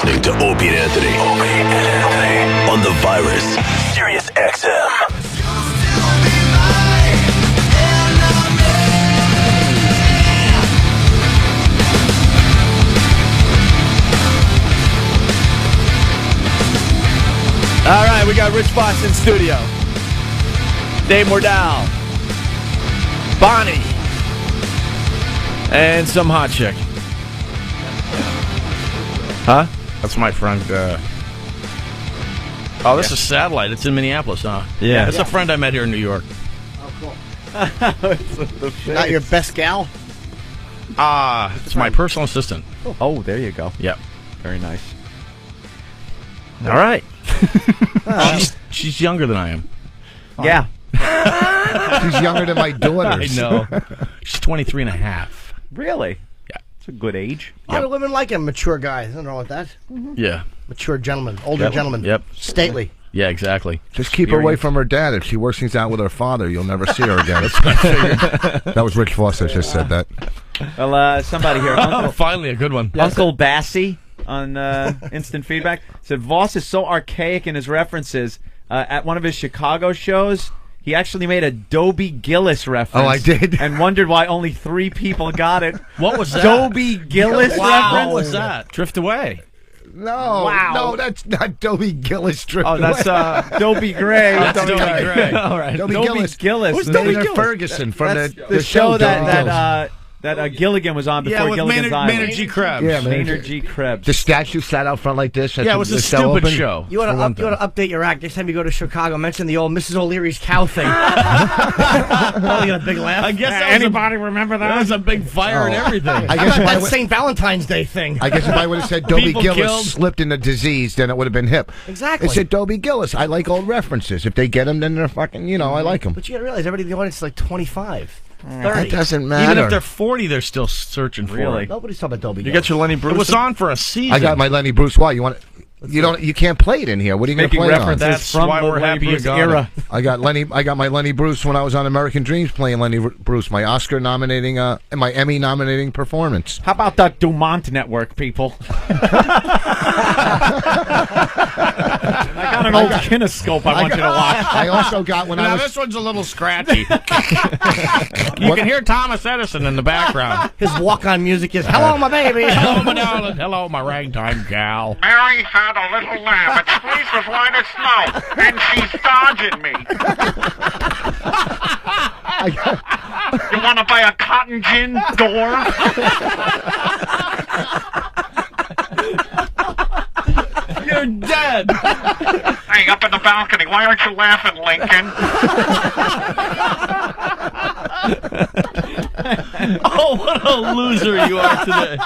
listening to Opie and Anthony. Opie and Anthony. On the Virus, Sirius XM. All right, we got Rich Vos in studio. Dave Mordell. Bonnie. And some hot chick. Huh? That's my friend. Oh, this is Satellite. It's in Minneapolis, huh? Yeah. It's a friend I met here in New York. Oh, cool. Not your best gal? It's my personal assistant. Oh, there you go. Yep. Very nice. All right. She's younger than I am. Yeah. She's younger than my daughters. I know. She's 23 and a half. Really? Yeah. It's a good age. A lot of women like a mature guy. Nothing wrong with that. Yeah. Mature gentleman. Older gentleman. Yep. Stately. Yeah, exactly. Just keep her away from her dad. If she works things out with her father, you'll never see her again. That was Rich Vos that just said that. Well, somebody here. Finally, a good one. Uncle Bassie on Instant Feedback said Vos is so archaic in his references. At one of his Chicago shows, he actually made a Dobie Gillis reference. Oh, I did? And wondered why only 3 people got it. What was that? Dobie Gillis Wow. reference? What was that? Drift Away. No, that's not Dobie Gillis. Oh, that's Dobie Gray. That's Dobie Gray. All right. Dobie Gillis. Who's Dobie Maynard Gillis? Ferguson from The show Dobie that Gilligan was on before with Gilligan's Island. Maynard G. Krebs. Yeah, Maynard G. Krebs. The statue sat out front like this. Yeah, it was a stupid show. You want to update your act. Next time you go to Chicago, mention the old Mrs. O'Leary's cow thing. Probably got a big laugh. I guess Anybody remember that? There was a big fire and everything. I guess if I That would- St. Valentine's Day thing. I guess if I would have said Dobie People Gillis killed. slipped in a disease, then it would have been hip. Exactly. It said Dobie Gillis. I like old references. If they get them, then they're fucking, I like them. But you got to realize, everybody in the audience is like 25, 30. That doesn't matter. Even if they're 40, they're still searching for Really? it. Nobody's talking about Dobie You Gillis. got your Lenny Bruce? It was on for a season. I got my Lenny Bruce. Why? You want it? You can't play it in here. What are you going to Making play it on? references That's from why the we're Lenny happy you Bruce got era. I got my Lenny Bruce when I was on American Dreams playing Lenny Bruce, my Oscar nominating and my Emmy nominating performance. How about that Dumont Network, people? I got an old kinescope I want you to watch. I also got when I Now, was this one's a little scratchy. You can hear Thomas Edison in the background. His walk-on music is, hello, my baby. Hello, my darling. Hello, my ragtime gal. Mary had a little lamb. Its fleece was white as snow, and she's dodging me. You want to buy a cotton gin door? You're dead. Hey, up in the balcony, why aren't you laughing, Lincoln? Oh, what a loser you are today.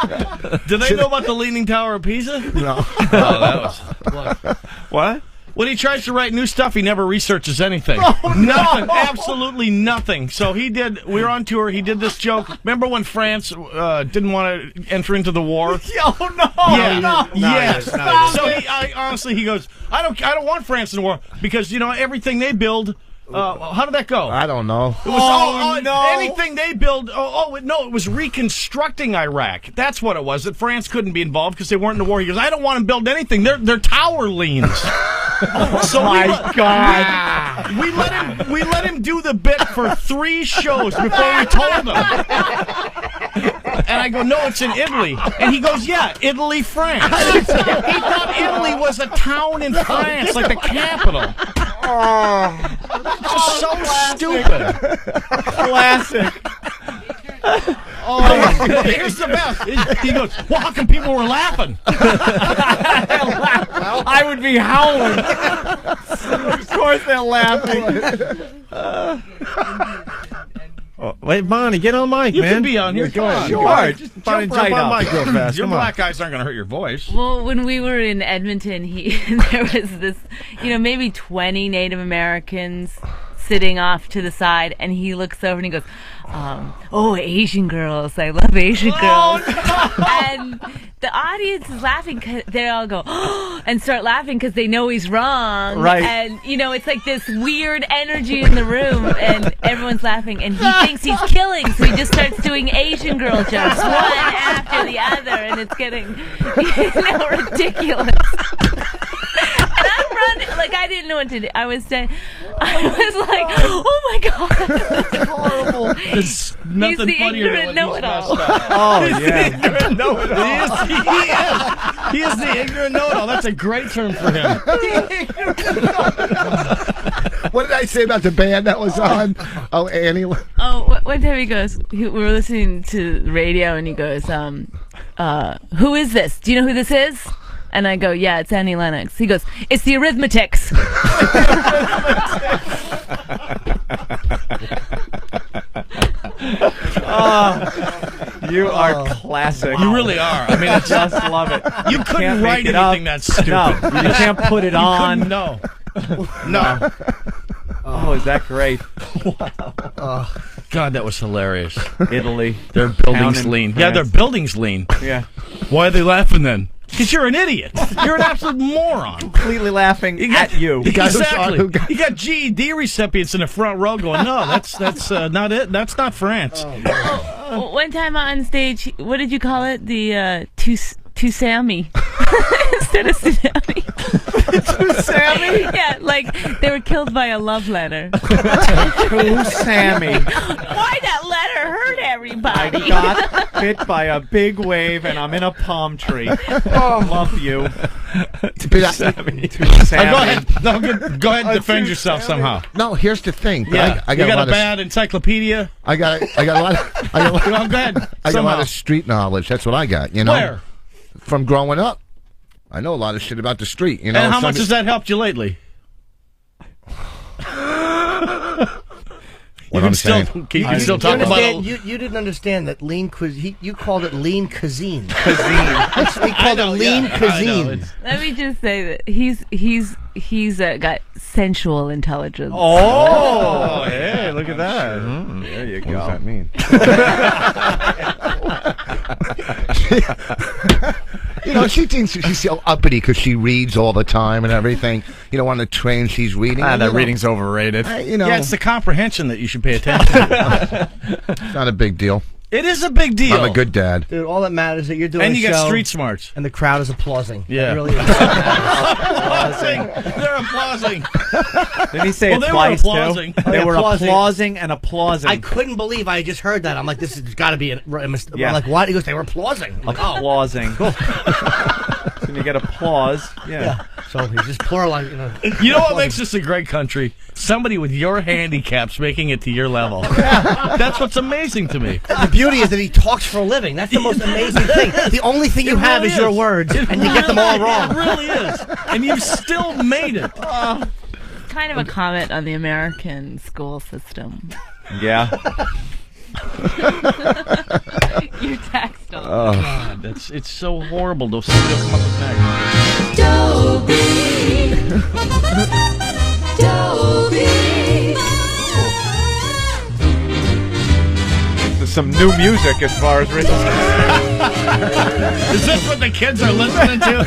Do they know about the Leaning Tower of Pisa? no. Oh, that was... What? When he tries to write new stuff, he never researches anything. Oh, Nothing. Absolutely nothing. So we were on tour, he did this joke. Remember when France didn't want to enter into the war? Oh, no. Yeah. Yes. No, So honestly, he goes, I don't want France in the war because, everything they build, how did that go? I don't know. It was no. anything they build. No, it was reconstructing Iraq. That's what it was. That France couldn't be involved because they weren't in the war. He goes, I don't want to build anything. They're tower leans. So God. we let him do the bit for 3 shows before we told him. And I go, no, it's in Italy. And he goes, yeah, Italy, France. He thought Italy was a town in France, like the capital. Just so stupid. Classic. Oh, here's the best. He goes, well, how come people were laughing? I would be howling. Of course they're laughing. Wait, Bonnie, get on mic, You man. can be on here. Come on. Sure. Just Bonnie, jump right on up. mic real fast. Your Come on. black eyes aren't going to hurt your voice. Well, when we were in Edmonton, there was this, maybe 20 Native Americans sitting off to the side, and he looks over and he goes, "Oh, Asian girls! I love Asian girls." And the audience is laughing. 'Cause they all go and start laughing because they know he's wrong. Right. And it's like this weird energy in the room, and everyone's laughing, and he thinks he's killing, so he just starts doing Asian girl jokes one after the other, and it's getting ridiculous. And I'm running, like I didn't know what to do. I was like, "Oh my god, It's horrible. There's nothing the funnier than ignorant when he's know-it-all." messed up. Oh, yeah. Ignorant know-it-all. He is the ignorant know-it-all. That's a great term for him. What did I say about the band that was on? Oh, Annie. Oh, one time we were listening to the radio, and he goes, "Who is this? Do you know who this is?" And I go, "Yeah, it's Annie Lennox." He goes, "It's the Arithmetics." You are classic. You really are. I mean, I just love it. You couldn't can't write make it anything up. that stupid. No, you can't put it on. No. No. Oh, is that great? God, that was hilarious. Italy. Their buildings Pounding lean. France. Yeah, their buildings lean. Yeah. Why are they laughing then? Because you're an idiot. You're an absolute moron. Completely laughing at you. Exactly. You got GED recipients in the front row going, "No, that's not it. That's not France." One time on stage, what did you call it? The two Sammy instead of tsunami. To Sammy? Yeah, like they were killed by a love letter. To Sammy. Why that letter hurt everybody? I got hit by a big wave and I'm in a palm tree. Oh, love you. To Sammy. To Sammy. Go ahead. No, go ahead and defend yourself somehow. No, here's the thing. Yeah, I got you got a a lot bad encyclopedia. I got a lot. Go ahead. I got a Somehow. lot of street knowledge. That's what I got. You know, Where? from growing up, I know a lot of shit about the street. You know, And how much has that helped you lately? What I'm saying. You can still You talk about understand? it. You didn't understand that lean cuisine. You called it lean cuisine. Cuisine. He called it lean cuisine. Let me just say that he's got sensual intelligence. Oh, hey, look at that. There you What go. does that mean? You know, she thinks she's so uppity because she reads all the time and everything. You know, on the train she's reading. Ah, And, that you know, reading's overrated. You know, Yeah, it's the comprehension that you should pay attention to. it's not a big deal. It is a big deal. I'm a good dad. Dude, all that matters is that you're doing And a you show, got street smarts. and the crowd is applauding. Yeah. It really is. Applauding. They're applauding. Didn't he say Well, it they were twice, applauding. too? They yeah, were applauding. applauding and applauding. I couldn't believe I just heard that. I'm like, this has got to be a mistake. Yeah. I'm like, what? He goes, they were applauding. I'm like, oh. Applauding. When you get applause, yeah. So he just pluralized, you know. You know what makes this a great country? Somebody with your handicaps making it to your level. That's what's amazing to me. The beauty is that he talks for a living. That's the most amazing thing. The only thing you have really is your is. words, It and you get them all wrong. It really is. And you've still made it. Kind of a comment on the American school system. Yeah. Your text on. God, it's so horrible. Those things will come up with next. There's some new music as far as Rich is Is this what the kids are listening to?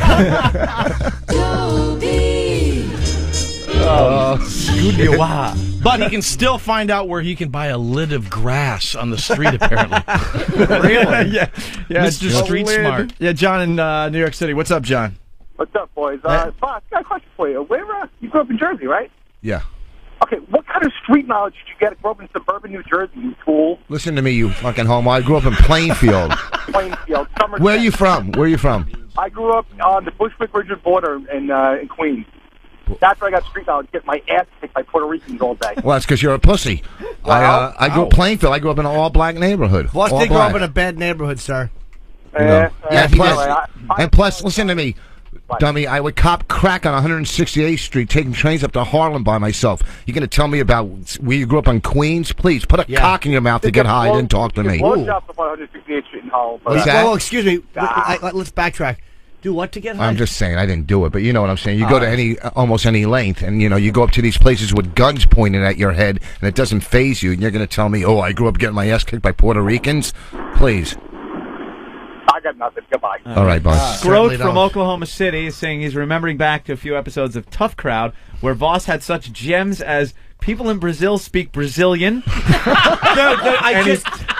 But he can still find out where he can buy a lid of grass on the street, apparently. Really? Yeah. Mr. Street Smart. Yeah, John in New York City. What's up, John? What's up, boys? Boss, I got a question for you. You grew up in Jersey, right? Yeah. Okay, what kind of street knowledge did you get? Grew up in suburban New Jersey, you tool. Listen to me, you fucking homo. I grew up in Plainfield. Plainfield, Somerset. Where are you from? Where are you from? I grew up on the Bushwick-Ridgewood border in Queens. That's where I got street knowledge. Get my ass kicked by Puerto Ricans all day. Well, that's because you're a pussy. I grew up Plainfield. I grew up in an all-black neighborhood. Boss all did grow black. up in a bad neighborhood, sir. You know. Yeah, Anyway, and plus, listen to me, dummy. I would cop crack on 168th Street, taking trains up to Harlem by myself. You're going to tell me about where you grew up in Queens? Please, put a cock in your mouth to get high, then talk to me. Blow jobs up on 168th Street in Harlem. What's that? Well, excuse me. Let's backtrack. Do what to get high? I'm just saying, I didn't do it, but you know what I'm saying. You go to almost any length, and you go up to these places with guns pointed at your head, and it doesn't faze you, and you're going to tell me, oh, I grew up getting my ass kicked by Puerto Ricans? Please. I got nothing. Goodbye. All right, boss. Growth from Oklahoma City is saying he's remembering back to a few episodes of Tough Crowd where Vos had such gems as people in Brazil speak Brazilian.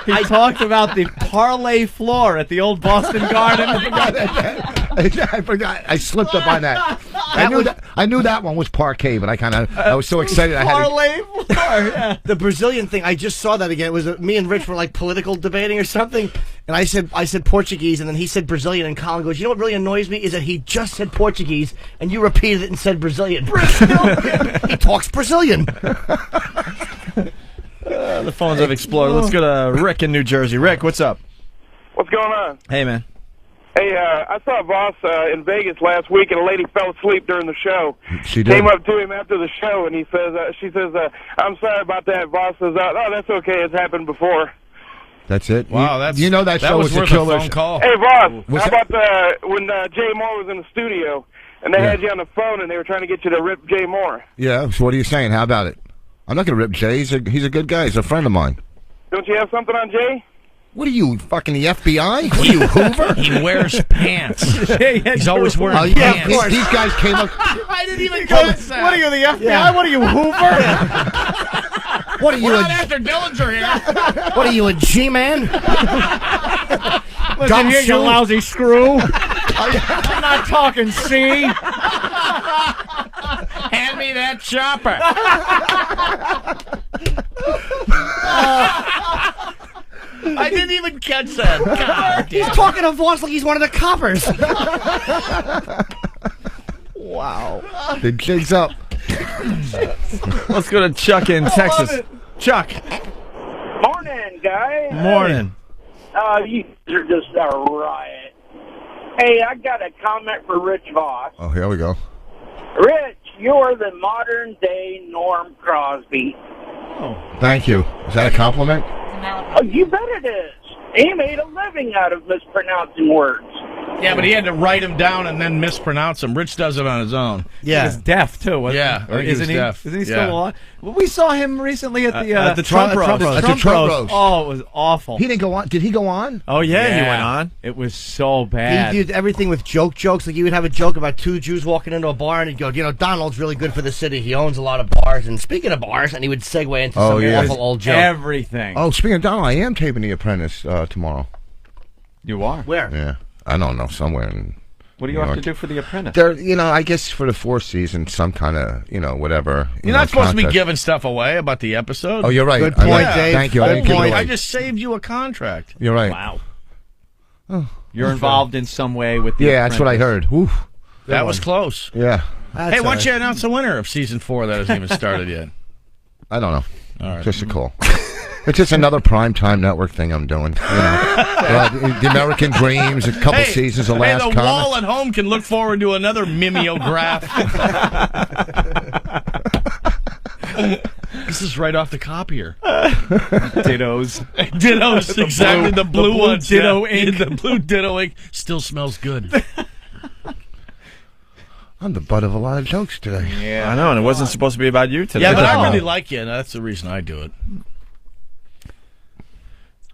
He talked about the parlay floor at the old Boston Garden. I forgot. I slipped up on that. I knew that one was parquet, but I was so excited. I had Parlay floor, yeah. The Brazilian thing, I just saw that again. It was me and Rich were like political debating or something, and I said Portuguese, and then he said Brazilian, and Colin goes, you know what really annoys me is that he just said Portuguese, and you repeated it and said Brazilian. He talks Brazilian. The phones have exploded. Let's go to Rick in New Jersey. Rick, what's up? What's going on? Hey, man. Hey, I saw Vos in Vegas last week, and a lady fell asleep during the show. She did. Came up to him after the show, and she says, I'm sorry about that. Vos says, oh, that's okay. It's happened before. That's it. Wow, that show was a worth killer. a phone call. Hey, Vos, Was how about when Jay Moore was in the studio, and they had you on the phone, and they were trying to get you to rip Jay Moore? Yeah, so what are you saying? How about it? I'm not going to rip Jay. He's a good guy. He's a friend of mine. Don't you have something on Jay? What are you, fucking the FBI? What are you, Hoover? He wears pants. He's always wearing pants. These guys came up. I didn't even What are you, the FBI? Yeah. What are you, Hoover? What are you? We're not after Dillinger here. What are you, a G-man? Listen here, you lousy screw. I'm not talking C. Hand me that chopper. I didn't even catch that. God, He's talking to Vos like he's one of the coppers. Wow. The jig's up. Let's go to Chuck in Texas. Chuck. Morning, guys. Morning. You are just a riot. Hey, I got a comment for Rich Vos. Oh, here we go. Rich, you're the modern day Norm Crosby. Thank you. Is that a compliment? Oh, you bet it is. He made a living out of mispronouncing words. Yeah, but he had to write them down and then mispronounce them. Rich does it on his own. Yeah. He's deaf, too, wasn't Yeah, he? I think he was Isn't he? deaf. Isn't he still Yeah. alive? Well, we saw him recently at the Trump roast. At the Trump roast. Oh, it was awful. He didn't go on. Did he go on? Oh, yeah, he went on. It was so bad. He did everything with jokes. Like he would have a joke about two Jews walking into a bar, and he'd go, Donald's really good for the city. He owns a lot of bars. And speaking of bars, and he would segue into some awful old joke. Everything. Oh, speaking of Donald, I am taping The Apprentice tomorrow. You are? Where? Yeah. I don't know, somewhere in What do you have to do for The Apprentice? there. I guess for the fourth season, some kind of, whatever. You're not supposed to be contest. giving stuff away about the episode. Oh, you're right. Good point, Yeah. Dave. Thank you. I Good didn't give it point. away. I just saved you a contract. You're right. Wow. You're involved in some way with The Yeah, that's what I Apprentice. heard. Oof. That was close. Yeah. Hey, why don't you announce the winner of season 4 that hasn't even started yet? I don't know. All right. Just a call. It's just another primetime network thing I'm doing. The American Dreams, a couple seasons of Last the Comic. wall at home can look forward to another mimeograph. This is right off the copier. Dittos. Dittos, exactly. The blue ones. Ditto yeah. ink. The blue Ditto ink still smells good. I'm the butt of a lot of jokes today. Yeah. I know, and it wasn't supposed to be about you today. Yeah, but I really like you, and that's the reason I do it.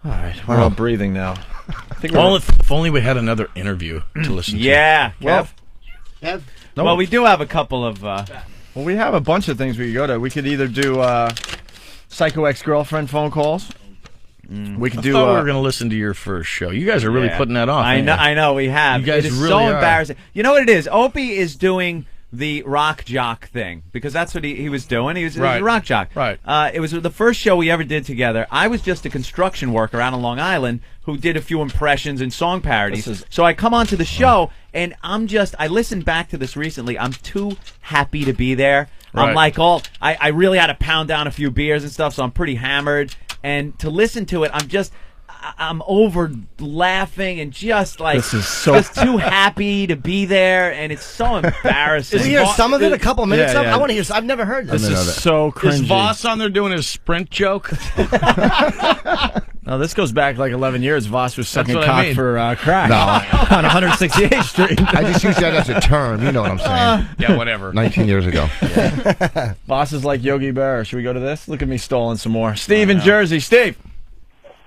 All right, we're all breathing now. I think if only we had another interview to listen to. Yeah. Kev? Well, we do have a couple of... Well, we have a bunch of things we could go to. We could either do Psycho Ex-Girlfriend phone calls. We could do. We were going to listen to your first show. You guys are really putting that off. I know we have. You guys it is really so are. embarrassing. You know what it is? Opie is doing the rock jock thing because that's what he was doing. He was a rock jock. Right. It was the first show we ever did together. I was just a construction worker out on Long Island who did a few impressions and song parodies. So I come onto the show and I listened back to this recently. I'm too happy to be there. Right. I'm like I really had to pound down a few beers and stuff, so I'm pretty hammered. And to listen to it, I'm over laughing and just like This is so just too happy to be there, and it's so embarrassing. Did you hear some of it? A couple minutes Yeah, of? yeah. I want to hear. I've never heard this. This is so cringy. Is Vos on there doing his sprint joke? No, this goes back like 11 years. Vos was sucking what I cock mean. for crack No. on 168th Street. I just use that as a term. You know what I'm saying? Yeah, whatever. 19 years ago. Vos is like Yogi Berra. Should we go to this? Look at me stalling some more. Steve in Jersey. Steve,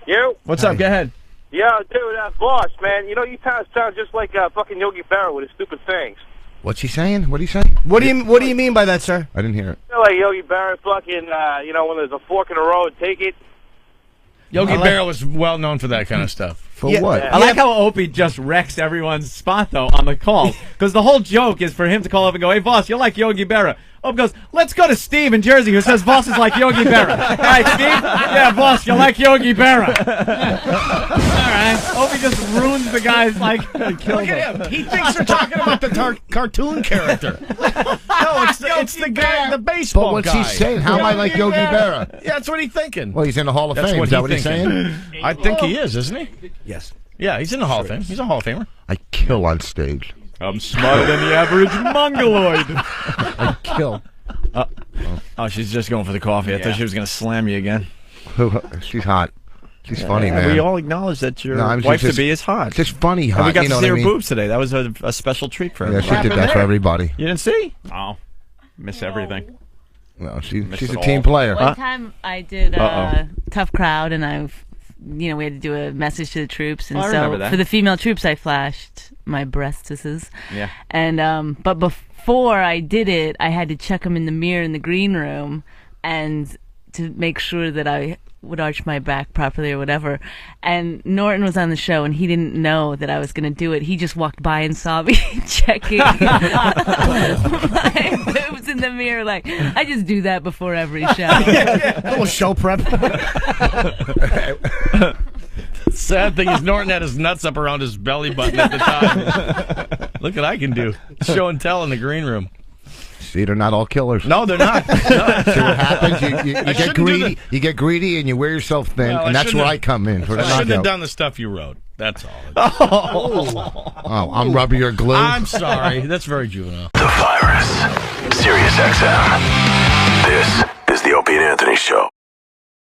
You? what's up? Go ahead. Yeah, dude, boss, man. You know, you kind of sound just like fucking Yogi Berra with his stupid things. What's he saying? What did he say? What do you mean by that, sir? I didn't hear it. You know, like Yogi Berra fucking, you know, when there's a fork in the road, take it. Yogi Berra was well known for that kind of stuff. For what? I like how Opie just wrecks everyone's spot, though, on the call. Because the whole joke is for him to call up and go, hey, boss, you're like Yogi Berra. Opie goes, let's go to Steve in Jersey, who says boss is like Yogi Berra. All right, Steve? Yeah, boss, you're like Yogi Berra. All right. Opie just ruins the guy's, like, Look at him. He thinks they're talking about the cartoon character. No, it's the guy, the baseball But what's guy. he saying? How am I like Yogi Berra? Yeah, that's what he's thinking. Well, he's in the Hall of That's Fame. what Is that he what he's thinking. saying? I think he is, isn't he? Yes. Yeah, he's in the Hall of Fame. He's a Hall of Famer. I kill on stage. I'm smarter than the average mongoloid. I kill. Oh, she's just going for the coffee. I thought she was going to slam you again. She's hot. She's funny, man. We all acknowledge that your No, wife to be is hot. Just funny hot. And we got you know to see her what I mean? boobs today. That was a special treat for her. Yeah, she did that for everybody. You didn't see? Oh, miss everything. No, she's it a all. team player. One time I did Tough Crowd, and we had to do a message to the troops, and I remember that. for the female troops, I flashed my breastises. Yeah. And but before I did it, I had to check them in the mirror in the green room, and to make sure that I would arch my back properly or whatever. And Norton was on the show, and he didn't know that I was going to do it. He just walked by and saw me checking my boobs in the mirror. Like, I just do that before every show. A little show prep. Sad thing is Norton had his nuts up around his belly button at the time. Look what I can do. Show and tell in the green room. See, they're not all killers. No, they're not. No. See what happens? You get shouldn't do greedy. the- You get greedy, and you wear yourself thin, Well, I and that's shouldn't where have- I come in for the I shouldn't have knockout. done the stuff you wrote. That's all. Oh, I'm rubber your glue. I'm sorry. That's very juvenile. The Virus. Sirius XM. This is the Opie and Anthony Show.